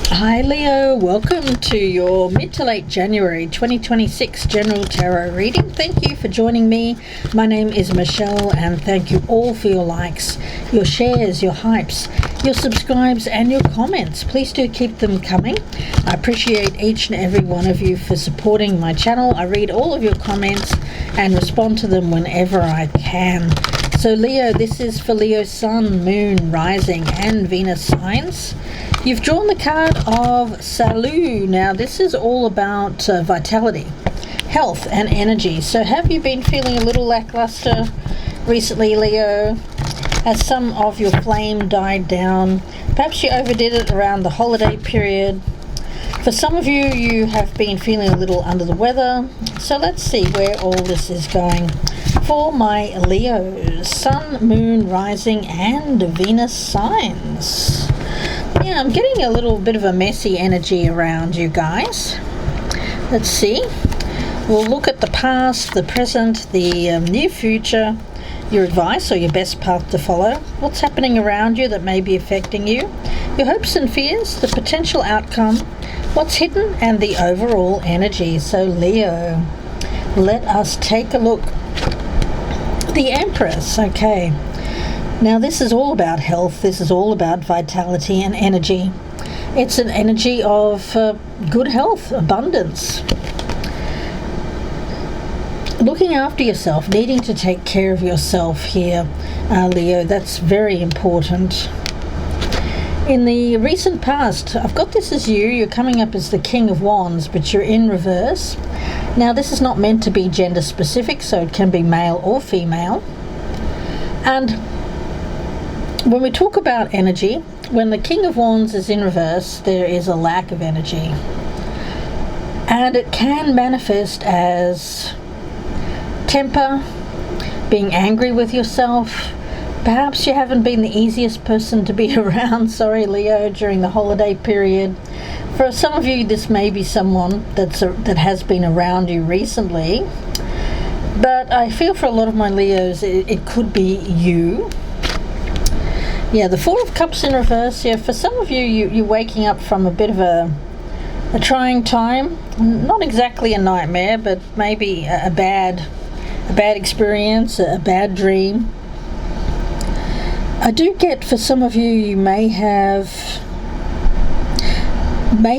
Hi Leo, welcome to your mid to late January 2026 General Tarot reading. Thank you for joining me. My name is Michelle and thank you all for your likes, your shares, your hypes, your subscribes and your comments. Please do keep them coming. I appreciate each and every one of you for supporting my channel. I read all of your comments and respond to them whenever I can. So Leo, this is for Leo Sun, Moon, Rising and Venus signs. You've drawn the card of Salut. Now this is all about vitality, health and energy. So have you been feeling a little lackluster recently, Leo? Has some of your flame died down? Perhaps you overdid it around the holiday period. For some of you, you have been feeling a little under the weather. So let's see where all this is going. For my Leos, Sun, Moon, Rising and Venus signs. Yeah, I'm getting a little bit of a messy energy around you guys. Let's see. We'll look at the past, the present, the near future, your advice or your best path to follow, what's happening around you that may be affecting you, your hopes and fears, the potential outcome, what's hidden, and the overall energy. So Leo, let us take a look. The Empress, okay. Now this is all about health, this is all about vitality and energy. It's an energy of good health, abundance. Looking after yourself, needing to take care of yourself here, Leo, that's very important. In the recent past, I've got this as you're coming up as the King of Wands, but you're in reverse. Now this is not meant to be gender specific, so it can be male or female. And when we talk about energy, when the King of Wands is in reverse, there is a lack of energy. And it can manifest as temper, being angry with yourself. Perhaps you haven't been the easiest person to be around, sorry Leo, during the holiday period. For some of you, this may be someone that has been around you recently. But I feel for a lot of my Leos, it could be you. Yeah, the Four of Cups in reverse. Yeah, for some of you, you're waking up from a bit of a trying time. Not exactly a nightmare, but maybe a bad experience, a bad dream. I do get for some of you, you may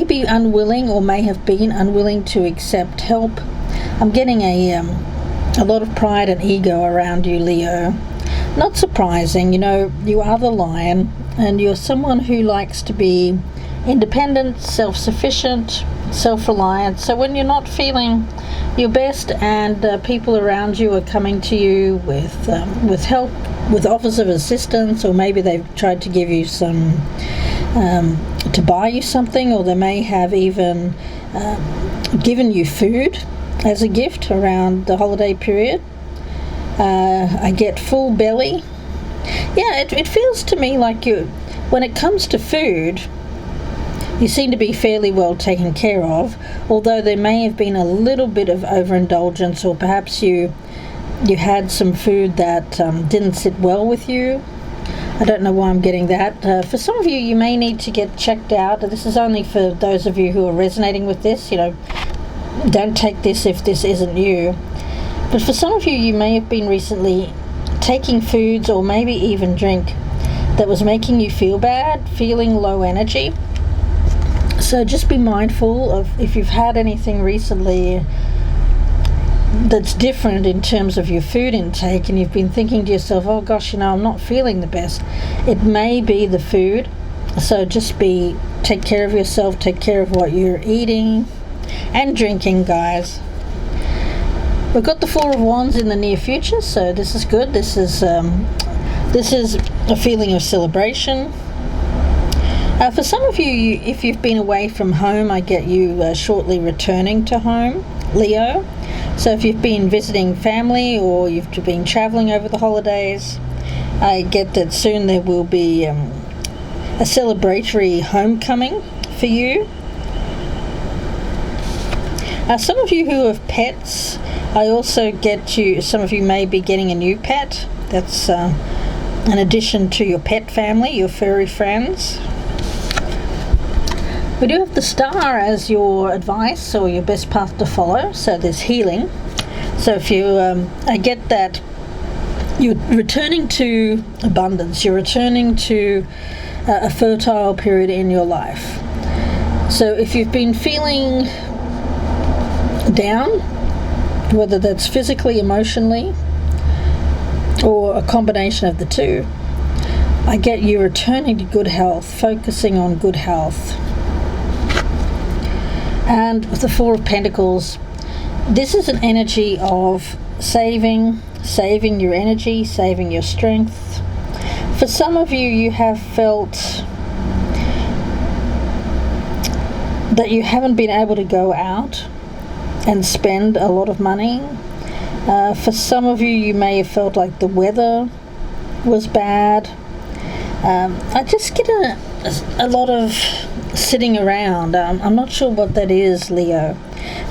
be unwilling or may have been unwilling to accept help. I'm getting a lot of pride and ego around you, Leo. Not surprising, you are the lion and you're someone who likes to be independent, self-sufficient, self-reliant. So when you're not feeling your best and people around you are coming to you with help, with offers of assistance, or maybe they've tried to give you some, to buy you something, or they may have even given you food as a gift around the holiday period. I get full belly. Yeah, it feels to me like when it comes to food, you seem to be fairly well taken care of, although there may have been a little bit of overindulgence, or perhaps you had some food that didn't sit well with you. I don't know why I'm getting that. For some of you, you may need to get checked out. This is only for those of you who are resonating with this. Don't take this if this isn't you. But for some of you, you may have been recently taking foods or maybe even drink that was making you feel bad, feeling low energy. So just be mindful of if you've had anything recently that's different in terms of your food intake and you've been thinking to yourself, oh gosh, I'm not feeling the best. It may be the food. So just take care of yourself, take care of what you're eating and drinking, guys. We've got the Four of Wands in the near future, so this is good. This is a feeling of celebration. For some of you, if you've been away from home, I get you shortly returning to home, Leo. So if you've been visiting family or you've been traveling over the holidays, I get that soon there will be a celebratory homecoming for you. Some of you who have pets, I also get some of you may be getting a new pet. That's an addition to your pet family, your furry friends. We do have the star as your advice or your best path to follow, so there's healing. So if you, I get that you're returning to abundance, you're returning to a fertile period in your life. So if you've been feeling down, whether that's physically, emotionally, or a combination of the two, I get you returning to good health, focusing on good health. And with the Four of Pentacles, this is an energy of saving your energy, saving your strength. For some of you, you have felt that you haven't been able to go out and spend a lot of money. For some of you, you may have felt like the weather was bad. I just get a lot of sitting around. I'm not sure what that is, Leo.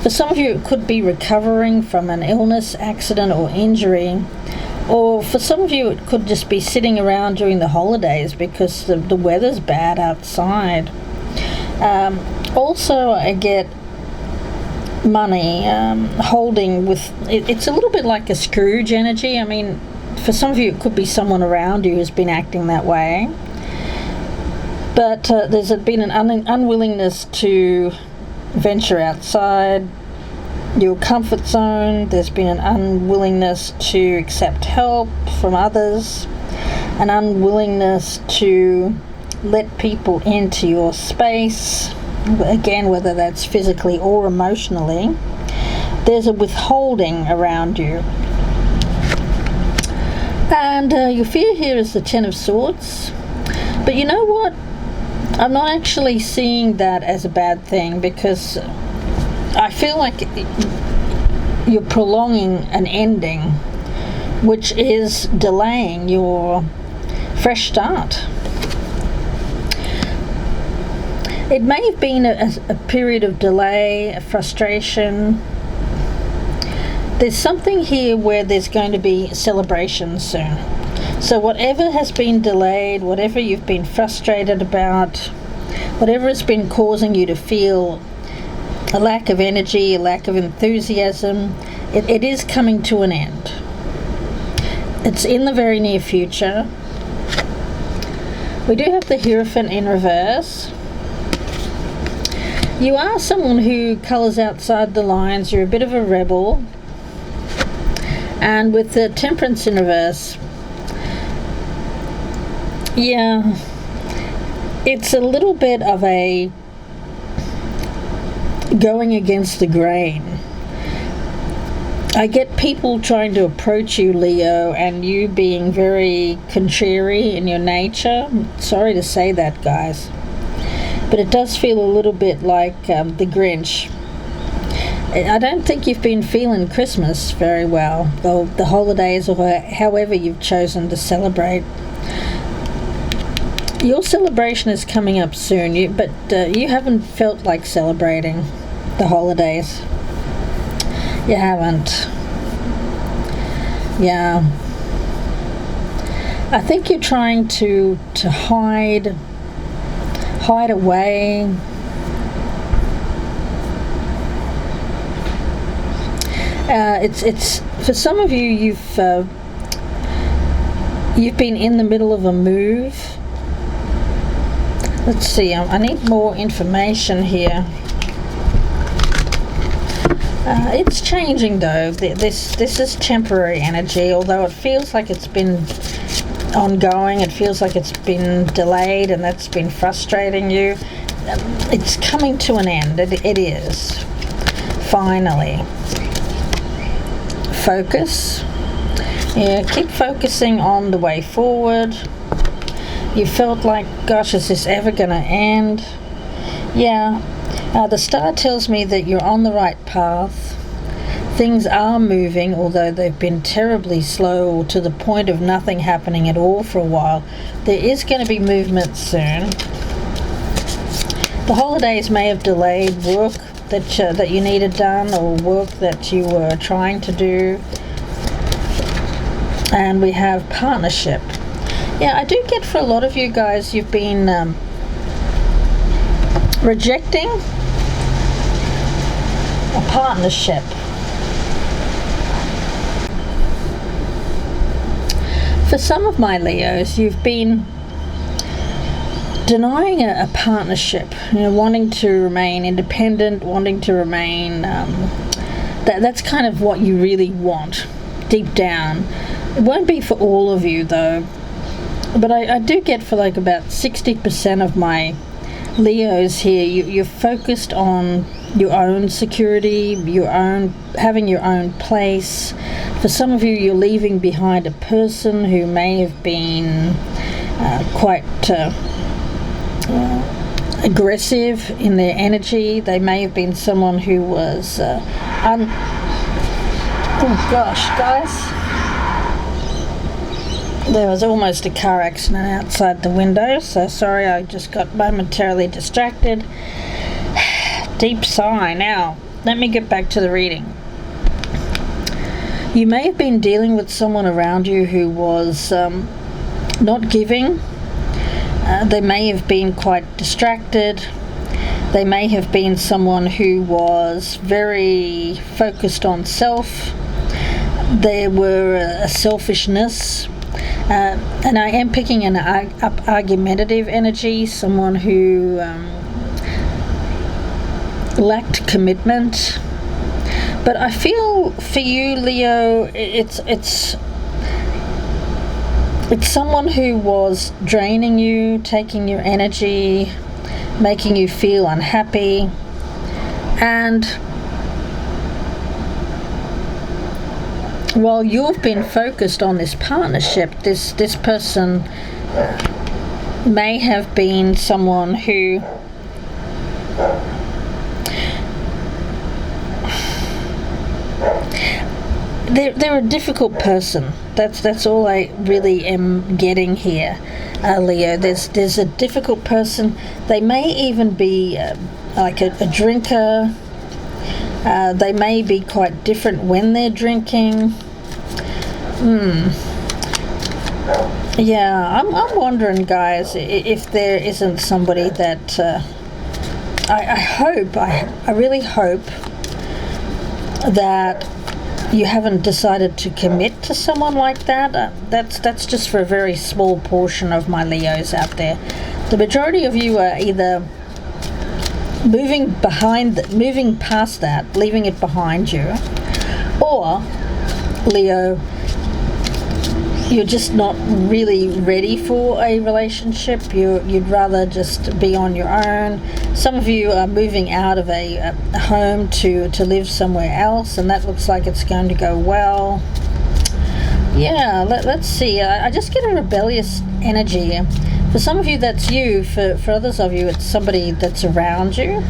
For some of you, it could be recovering from an illness, accident, or injury. Or for some of you, it could just be sitting around during the holidays because the weather's bad outside. Also, I get money holding with... It's a little bit like a Scrooge energy. I mean, for some of you, it could be someone around you who's been acting that way. But there's been an unwillingness to venture outside your comfort zone. There's been an unwillingness to accept help from others, an unwillingness to let people into your space, again, whether that's physically or emotionally. There's a withholding around you. And your fear here is the Ten of Swords. But you know what? I'm not actually seeing that as a bad thing, because I feel like you're prolonging an ending, which is delaying your fresh start. It may have been a period of delay, a frustration. There's something here where there's going to be celebration soon. So whatever has been delayed, whatever you've been frustrated about, whatever has been causing you to feel a lack of energy, a lack of enthusiasm, it is coming to an end. It's in the very near future. We do have the Hierophant in reverse. You are someone who colours outside the lines. You're a bit of a rebel. And with the Temperance in reverse, yeah, it's a little bit of a going against the grain. I get people trying to approach you, Leo, and you being very contrary in your nature. Sorry to say that, guys, but it does feel a little bit like the Grinch. I don't think you've been feeling Christmas very well, or the holidays, or however you've chosen to celebrate. Your celebration is coming up soon, but you haven't felt like celebrating the holidays. You haven't. Yeah. I think you're trying to hide away. It's for some of you, you've been in the middle of a move. Let's see, I need more information here. It's changing though. This is temporary energy, although it feels like it's been ongoing. It feels like it's been delayed, and that's been frustrating you. It's coming to an end. It is. Finally. Focus. Yeah, keep focusing on the way forward. You felt like, gosh, is this ever going to end? Yeah. The star tells me that you're on the right path. Things are moving, although they've been terribly slow, or to the point of nothing happening at all for a while. There is going to be movement soon. The holidays may have delayed work that you needed done, or work that you were trying to do. And we have partnership. Yeah, I do get for a lot of you guys, you've been rejecting a partnership. For some of my Leos, you've been denying a partnership, wanting to remain independent, wanting to remain, that's kind of what you really want deep down. It won't be for all of you though, but I do get for like about 60% of my Leos here, you're focused on your own security, having your own place. For some of you, you're leaving behind a person who may have been quite aggressive in their energy. They may have been someone who was oh gosh, guys, there was almost a car accident outside the window, so sorry, I just got momentarily distracted. Deep sigh. Now let me get back to the reading. You may have been dealing with someone around you who was not giving. They may have been quite distracted. They may have been someone who was very focused on self. There were a selfishness. And I am picking an argumentative energy, someone who lacked commitment. But I feel for you, Leo, it's someone who was draining you, taking your energy, making you feel unhappy. And while you've been focused on this partnership, this person may have been someone who they're a difficult person. That's all I really am getting here, Leo. There's a difficult person. They may even be like a drinker. They may be quite different when they're drinking. Yeah, I'm wondering, guys, if there isn't somebody that I really hope that you haven't decided to commit to someone like that. That's just for a very small portion of my Leos out there. The majority of you are either moving past that, leaving it behind you, or Leo, you're just not really ready for a relationship. You'd rather just be on your own. Some of you are moving out of a home to live somewhere else, and that looks like it's going to go well. Yeah, let's see. I just get a rebellious energy. For some of you, that's you. For others of you, it's somebody that's around you.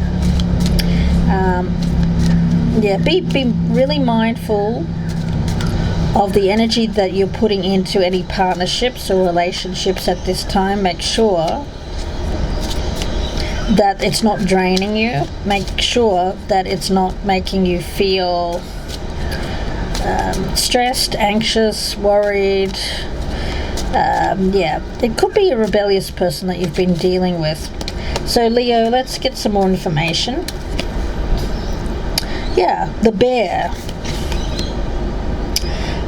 Be really mindful of the energy that you're putting into any partnerships or relationships at this time. Make sure that it's not draining you. Make sure that it's not making you feel stressed, anxious, worried. It could be a rebellious person that you've been dealing with. So Leo, let's get some more information. Yeah, the bear.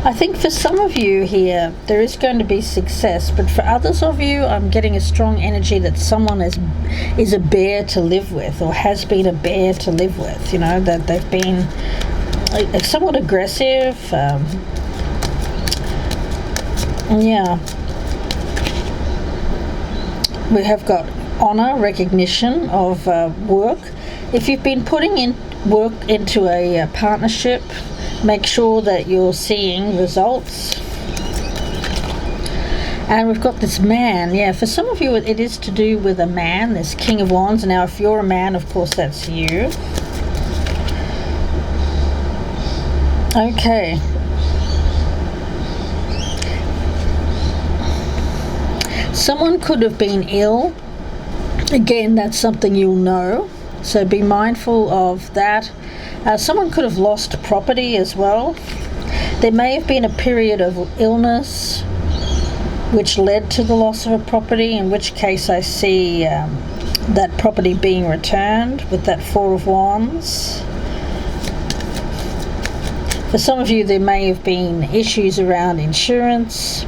I think for some of you here, there is going to be success, but for others of you, I'm getting a strong energy that someone is a bear to live with, or has been a bear to live with, that they've been somewhat aggressive. We have got honor, recognition of work. If you've been putting in work into a partnership, make sure that you're seeing results. And we've got this man. Yeah, for some of you it is to do with a man, this King of Wands. Now if you're a man, of course that's you. Okay. Someone could have been ill. Again, that's something you'll know, so be mindful of that. Someone could have lost property as well. There may have been a period of illness which led to the loss of a property, in which case I see that property being returned with that Four of Wands. For some of you, there may have been issues around insurance.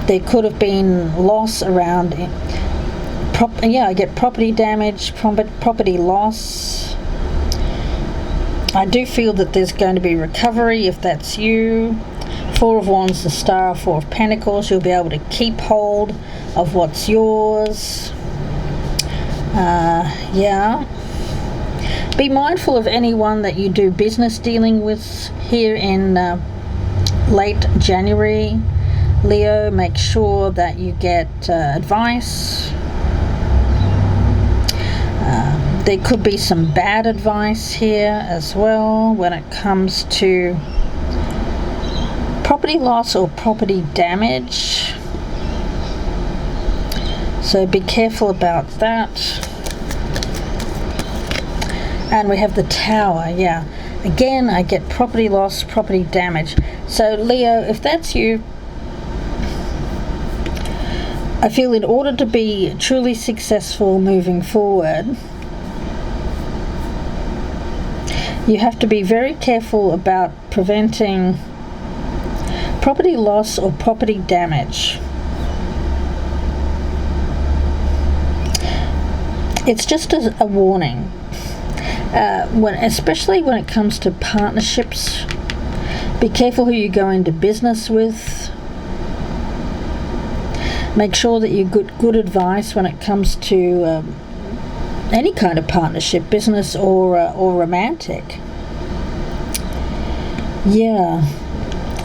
There could have been loss around I get property damage, property loss. I do feel that there's going to be recovery if that's you. Four of Wands, the Star, Four of Pentacles. You'll be able to keep hold of what's yours. Be mindful of anyone that you do business dealing with here in late January. Leo, make sure that you get advice. There could be some bad advice here as well when it comes to property loss or property damage. So be careful about that. And we have the Tower, Again, I get property loss, property damage. So Leo, if that's you, I feel in order to be truly successful moving forward, you have to be very careful about preventing property loss or property damage. It's just a warning. Especially when it comes to partnerships, be careful who you go into business with. Make sure that you get good advice when it comes to any kind of partnership, business or romantic.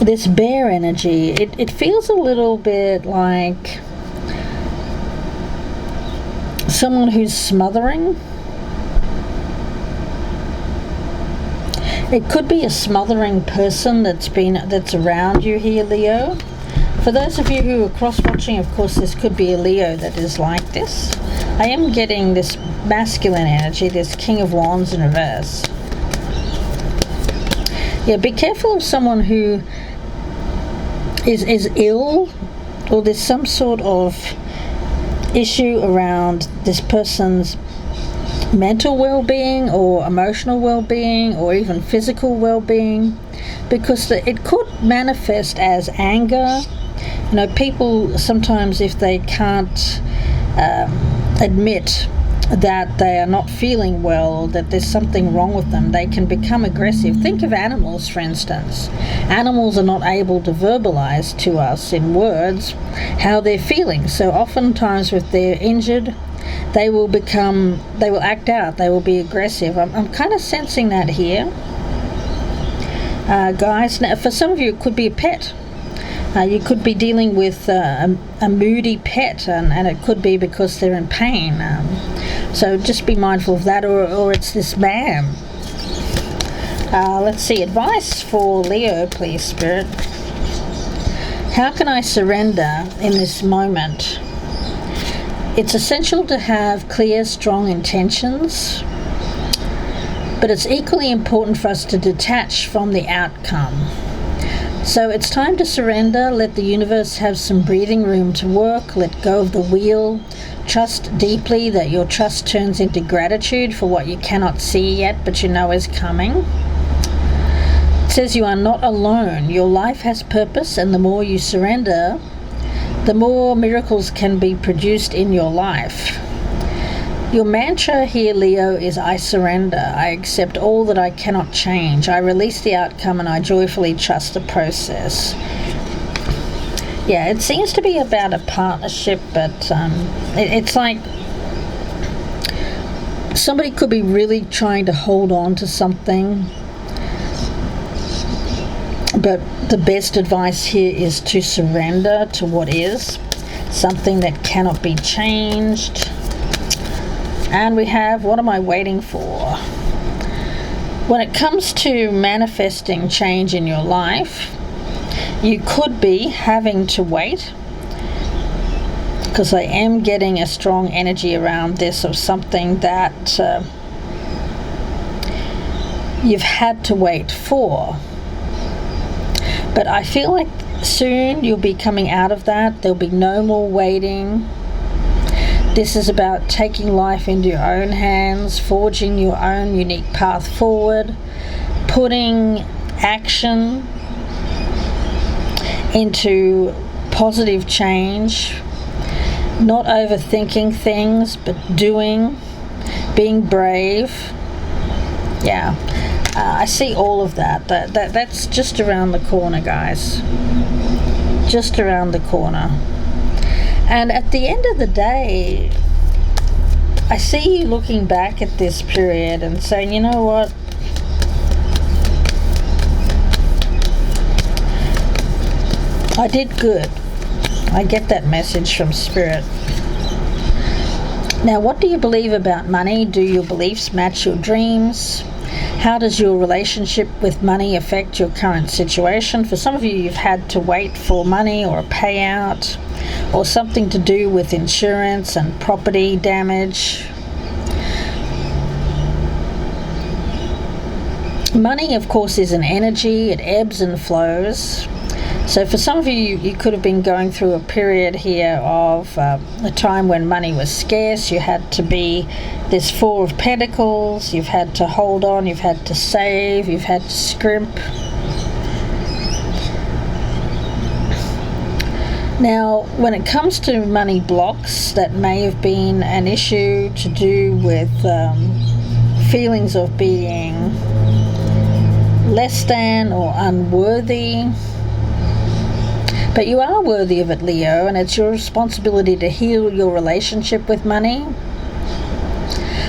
This bear energy, it feels a little bit like someone who's smothering. It could be a smothering person that's around you here, Leo. For those of you who are cross-watching, of course, this could be a Leo that is like this. I am getting this masculine energy, this King of Wands in reverse. Be careful of someone who is ill, or there's some sort of issue around this person's mental well-being or emotional well-being or even physical well-being, because it could manifest as anger. People sometimes, if they can't admit that they are not feeling well or that there's something wrong with them, they can become aggressive. Think of animals, for instance. Animals are not able to verbalize to us in words how they're feeling. So oftentimes if they're injured, they will act out, they will be aggressive. I'm kind of sensing that here. Guys, now for some of you it could be a pet. You could be dealing with a moody pet, and it could be because they're in pain. So just be mindful of that, or it's this man. Let's see, advice for Leo, please, Spirit. How can I surrender in this moment? It's essential to have clear, strong intentions, but it's equally important for us to detach from the outcome. So it's time to surrender, let the universe have some breathing room to work, let go of the wheel, trust deeply that your trust turns into gratitude for what you cannot see yet but you know is coming. It says you are not alone, your life has purpose, and the more you surrender, the more miracles can be produced in your life. Your mantra here, Leo, is I surrender. I accept all that I cannot change. I release the outcome and I joyfully trust the process. It seems to be about a partnership, but it's like somebody could be really trying to hold on to something, but the best advice here is to surrender to what is, something that cannot be changed. And we have, what am I waiting for? When it comes to manifesting change in your life, you could be having to wait, because I am getting a strong energy around this of something that you've had to wait for. But I feel like soon you'll be coming out of that. There'll be no more waiting. This is about taking life into your own hands, forging your own unique path forward, putting action into positive change, not overthinking things, but doing, being brave. Yeah, I see all of that. That's just around the corner, guys. Just around the corner. And at the end of the day, I see you looking back at this period and saying, you know what? I did good. I get that message from Spirit. Now, what do you believe about money? Do your beliefs match your dreams? How does your relationship with money affect your current situation? For some of you, you've had to wait for money or a payout, or something to do with insurance and property damage. Money, of course, is an energy. It ebbs and flows. So for some of you, you could have been going through a period here of a time when money was scarce. You had to be this Four of Pentacles. You've had to hold on. You've had to save. You've had to scrimp. Now, when it comes to money blocks, that may have been an issue to do with feelings of being less than or unworthy. But you are worthy of it, Leo, and it's your responsibility to heal your relationship with money.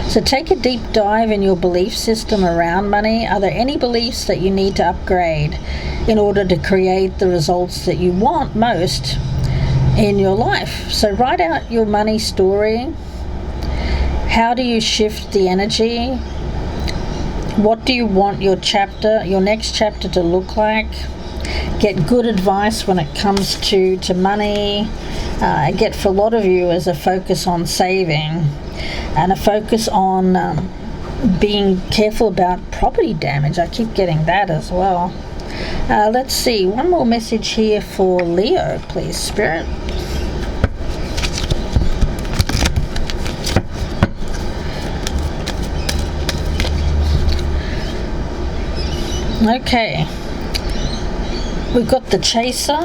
So take a deep dive in your belief system around money. Are there any beliefs that you need to upgrade in order to create the results that you want most in your life? So write out your money story. How do you shift the energy? What do you want your next chapter to look like? Get good advice when it comes to money. I get for a lot of you is a focus on saving and a focus on being careful about property damage. I keep getting that as well. Let's see, one more message here for Leo, please, Spirit. Okay, we've got the Chaser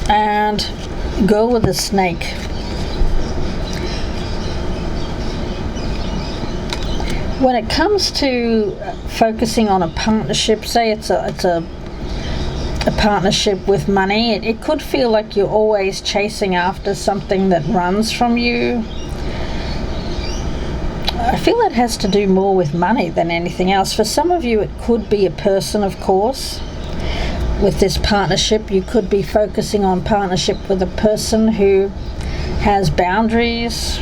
and Girl with a Snake. When it comes to focusing on a partnership, say it's a partnership with money, it could feel like you're always chasing after something that runs from you. I feel it has to do more with money than anything else. For some of you, it could be a person, of course. With this partnership, you could be focusing on partnership with a person who has boundaries,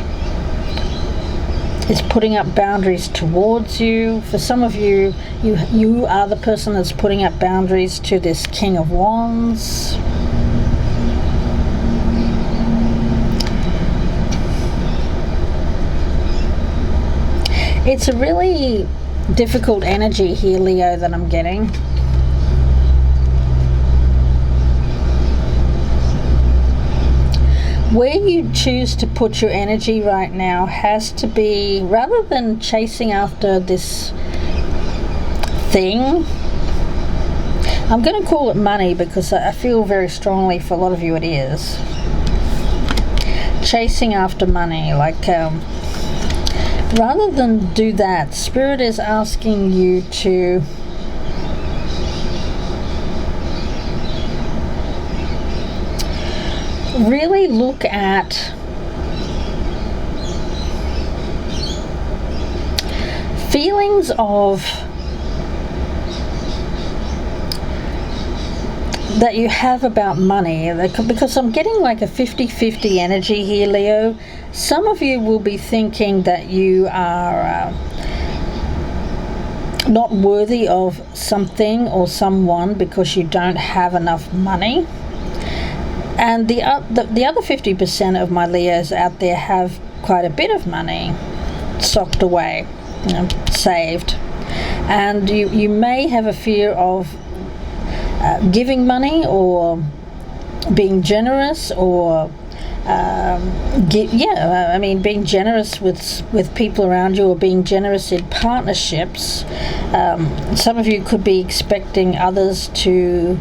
is putting up boundaries towards you. For some of you, you are the person that's putting up boundaries to this King of Wands. It's a really difficult energy here, Leo, that I'm getting. Where you choose to put your energy right now has to be, rather than chasing after this thing, I'm going to call it money because I feel very strongly for a lot of you it is. Chasing after money, like rather than do that, Spirit is asking you to really look at feelings of that you have about money, because I'm getting like a 50-50 energy here, Leo. Some of you will be thinking that you are not worthy of something or someone because you don't have enough money. And the other 50% of my Leos out there have quite a bit of money socked away, saved. And you may have a fear of giving money or being generous or being generous with people around you, or being generous in partnerships. Some of you could be expecting others to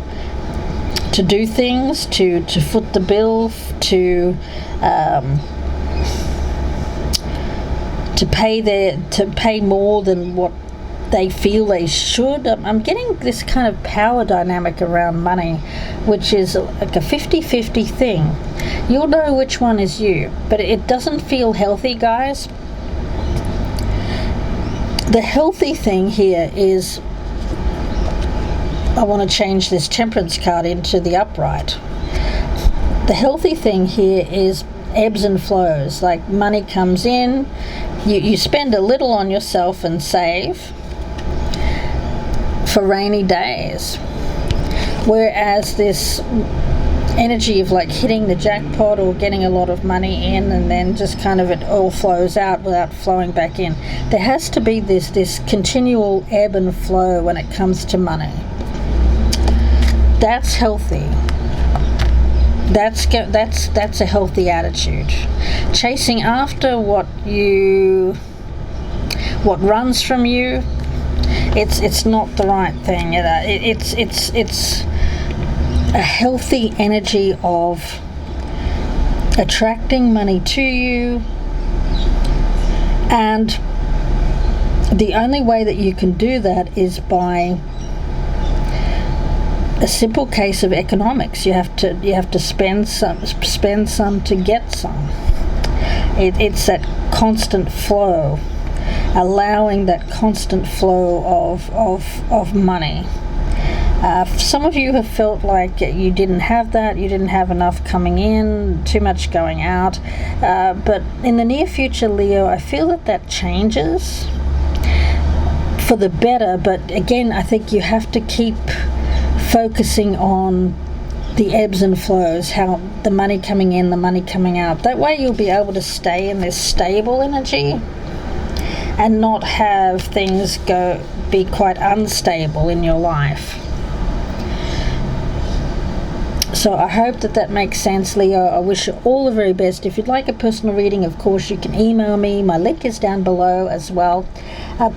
do things, to foot the bill, to pay more than what they feel they should. I'm getting this kind of power dynamic around money, which is like a 50-50 thing. You'll know which one is you, but it doesn't feel healthy, guys. The healthy thing here is, I want to change this temperance card into the upright. The healthy thing here is ebbs and flows. Like, money comes in, you spend a little on yourself and save for rainy days, whereas this energy of like hitting the jackpot or getting a lot of money in and then just kind of it all flows out without flowing back in. There has to be this continual ebb and flow when it comes to money. That's healthy. That's a healthy attitude. Chasing after what runs from you, it's not the right thing. It's a healthy energy of attracting money to you, and the only way that you can do that is by a simple case of economics. You have to spend some to get some. It's that constant flow, allowing that constant flow of money. Some of you have felt like you didn't have that, you didn't have enough coming in, too much going out, but in the near future, Leo, I feel that changes for the better. But again, I think you have to keep focusing on the ebbs and flows, how the money coming in, the money coming out. That way you'll be able to stay in this stable energy and not have things be quite unstable in your life. So I hope that makes sense, Leo. I wish you all the very best. If you'd like a personal reading, of course, you can email me. My link is down below as well.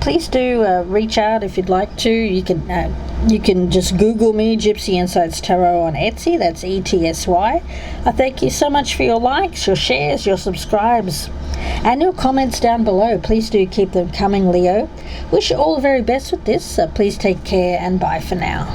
Please do reach out if you'd like to. You can just Google me, Gypsy Insights Tarot, on Etsy. That's ETSY. I thank you so much for your likes, your shares, your subscribes, and your comments down below. Please do keep them coming, Leo. Wish you all the very best with this. Please take care, and bye for now.